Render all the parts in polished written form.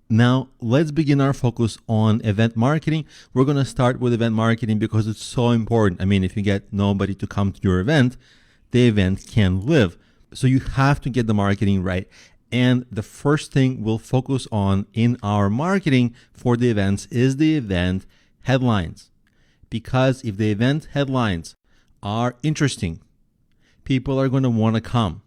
Now, let's begin our focus on event marketing. We're going to start with event marketing because it's so important. I mean, if you get nobody to come to your event, the event can't live. So you have to get the marketing right. And the first thing we'll focus on in our marketing for the events is the event headlines. Because if the event headlines are interesting, people are going to want to come.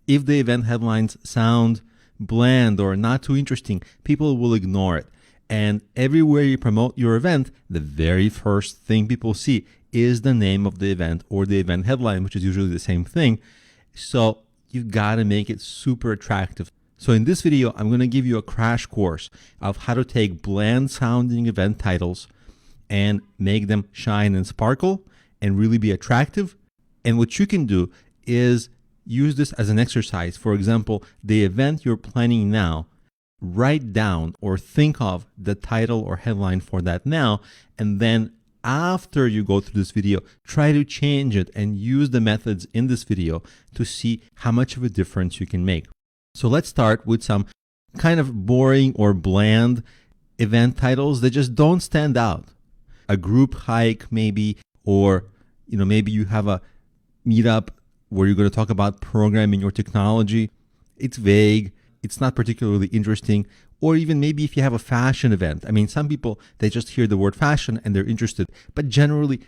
If the event headlines sound bland or not too interesting, people will ignore it. And everywhere you promote your event, the very first thing people see is the name of the event or the event headline, which is usually the same thing. So you got to make it super attractive. So in this video, I'm going to give you a crash course of how to take bland sounding event titles and make them shine and sparkle and really be attractive. And what you can do is use this as an exercise. For example, the event you're planning now, write down or think of the title or headline for that now, and then after you go through this video, try to change it and use the methods in this video to see how much of a difference you can make. So let's start with some kind of boring or bland event titles that just don't stand out. A group hike maybe, or maybe you have a meetup where you're going to talk about programming or technology. It's vague. It's not particularly interesting. Or even maybe if you have a fashion event. I mean, some people, they just hear the word fashion and they're interested. But generally,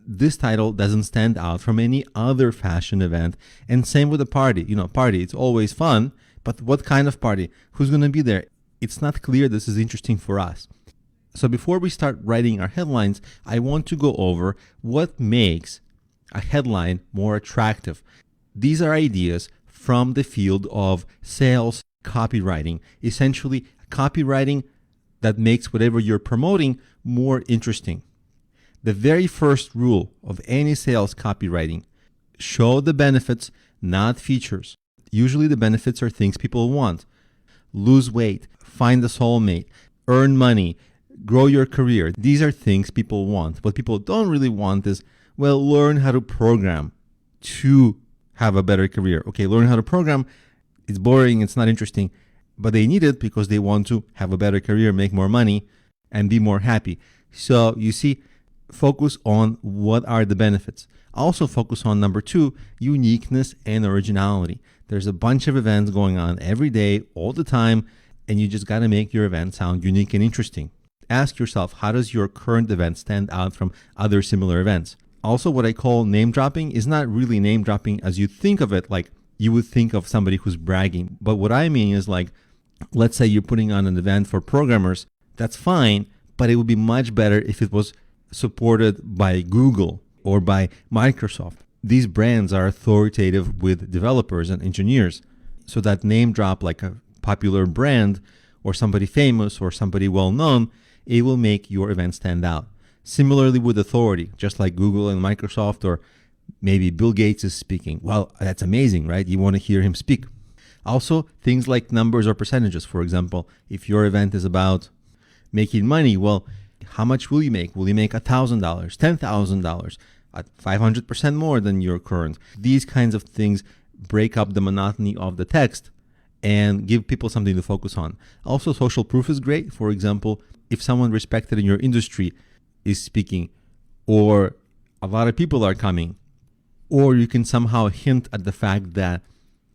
this title doesn't stand out from any other fashion event. And same with a party. Party, it's always fun. But what kind of party? Who's going to be there? It's not clear this is interesting for us. So before we start writing our headlines, I want to go over what makes a headline more attractive. These are ideas from the field of sales copywriting, essentially copywriting that makes whatever you're promoting more interesting. The very first rule of any sales copywriting: show the benefits, not features. Usually the benefits are things people want. Lose weight, find a soulmate, earn money, grow your career. These are things people want. What people don't really want is, well, learn how to program to have a better career. Okay, learn how to program. It's boring. It's not interesting. But they need it because they want to have a better career, make more money, and be more happy. So you see, focus on what are the benefits. Also focus on number 2, uniqueness and originality. There's a bunch of events going on every day, all the time, and you just got to make your event sound unique and interesting. Ask yourself, how does your current event stand out from other similar events? Also, what I call name dropping is not really name dropping as you think of it, like you would think of somebody who's bragging. But what I mean is, like, let's say you're putting on an event for programmers. That's fine, but it would be much better if it was supported by Google or by Microsoft. These brands are authoritative with developers and engineers. So that name drop, like a popular brand or somebody famous or somebody well-known, it will make your event stand out. Similarly with authority, just like Google and Microsoft, or maybe Bill Gates is speaking. Well, that's amazing, right? You want to hear him speak. Also, things like numbers or percentages. For example, if your event is about making money, well, how much will you make? Will you make $1,000, $10,000, at 500% more than your current? These kinds of things break up the monotony of the text and give people something to focus on. Also, social proof is great. For example, if someone respected in your industry is speaking, or a lot of people are coming, or you can somehow hint at the fact that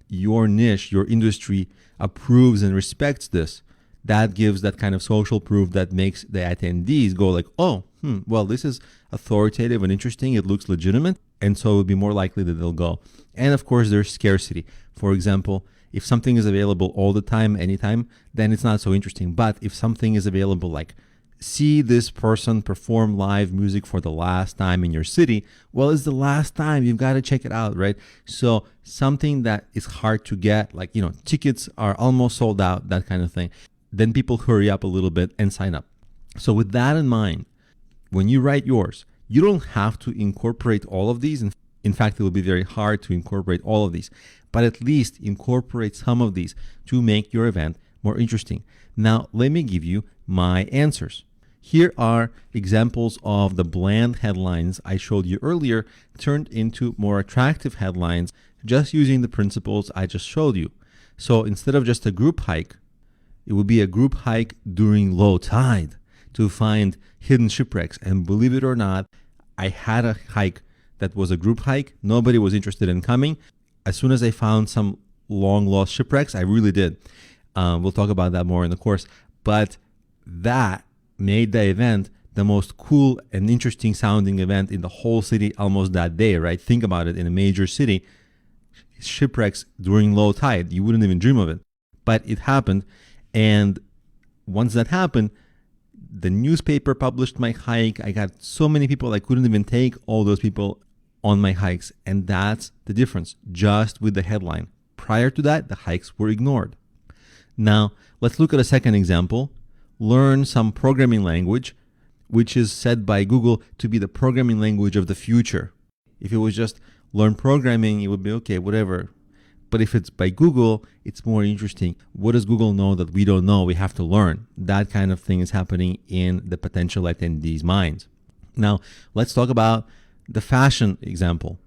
your niche, your industry approves and respects this, that gives that kind of social proof that makes the attendees go like, oh, well, this is authoritative and interesting. It looks legitimate. And so it would be more likely that they'll go. And of course, there's scarcity. For example, if something is available all the time, anytime, then it's not so interesting. But if something is available, like see this person perform live music for the last time in your city, well, it's the last time. You've got to check it out, right? So something that is hard to get, like, tickets are almost sold out, that kind of thing. Then people hurry up a little bit and sign up. So with that in mind, when you write yours, you don't have to incorporate all of these. In fact, it will be very hard to incorporate all of these, but at least incorporate some of these to make your event more interesting. Now, let me give you my answers. Here are examples of the bland headlines I showed you earlier turned into more attractive headlines just using the principles I just showed you. So instead of just a group hike, It would be a group hike during low tide to find hidden shipwrecks. And believe it or not, I had a hike that was a group hike. Nobody was interested in coming. As soon as I found some long lost shipwrecks, I really did. We'll talk about that more in the course. But that made the event the most cool and interesting sounding event in the whole city almost that day, right? Think about it, in a major city, shipwrecks during low tide. You wouldn't even dream of it. But it happened. And once that happened, the newspaper published my hike. I got so many people, I couldn't even take all those people on my hikes. And that's the difference, just with the headline. Prior to that, the hikes were ignored. Now, let's look at a second example. Learn some programming language, which is said by Google to be the programming language of the future. If it was just learn programming, it would be okay, whatever. But if it's by Google, it's more interesting. What does Google know that we don't know? We have to learn. That kind of thing is happening in the potential attendees' minds. Now, let's talk about the fashion example.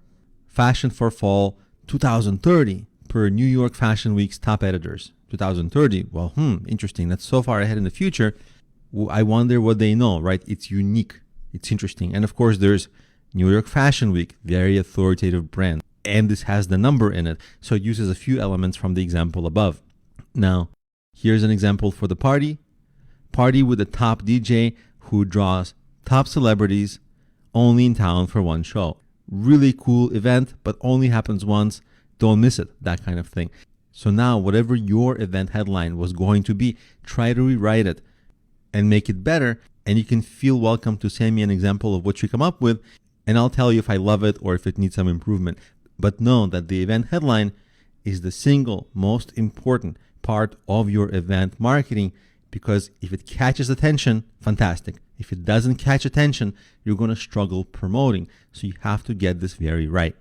Fashion for fall 2030 per New York Fashion Week's top editors. 2030, well, interesting. That's so far ahead in the future. I wonder what they know, right? It's unique. It's interesting. And of course, there's New York Fashion Week, very authoritative brand. And this has the number in it. So it uses a few elements from the example above. Now, here's an example for the party. Party with a top DJ who draws top celebrities only in town for one show. Really cool event, but only happens once. Don't miss it, that kind of thing. So now, whatever your event headline was going to be, try to rewrite it and make it better. And you can feel welcome to send me an example of what you come up with, and I'll tell you if I love it or if it needs some improvement. But know that the event headline is the single most important part of your event marketing, because if it catches attention, fantastic. If it doesn't catch attention, you're going to struggle promoting. So you have to get this very right.